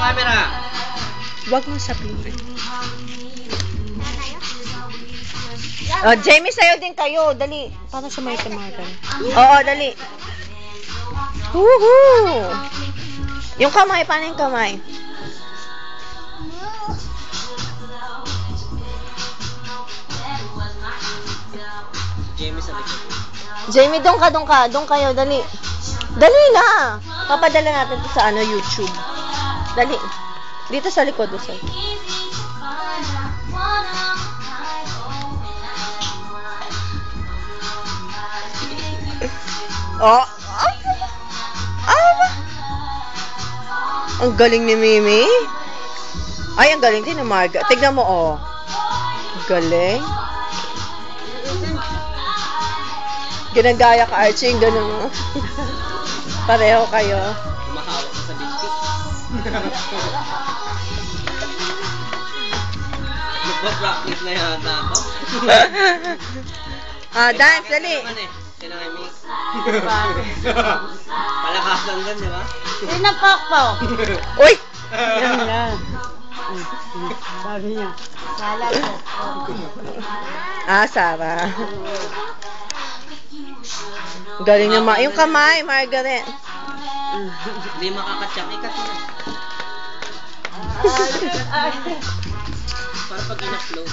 camera. Huwag mo sabihin. Oh, Jamie, sayo din kayo. Dali. Para sa may tumagal. Oo, dali. Woohoo! Yung kamay, paano yung kamay? Jamie sa likod. Jamie, doon ka. Doon kayo, dali. Dali na! Papadala natin to sa YouTube. Dali. Dito sa likod. Doon sa likod. Oh! Ang galing ni Mimi. Ay, ang galing din ni Marga. Tignan mo, oh. Galing. Ginagaya ka, Archie, yung gano'n. Pareho kayo. Mahawak ka sa biscuit. Magpa-practice na yata ako. Dance, dali. Sinamik. Palakasan din, di ba? Pinapakpo. Uy! Yan yan. Sabi niya. Sala ko. Sarah. Galing naman. Yung kamay, Margaret. Hindi makakatsak. Ikat mo. Para pag in-upload.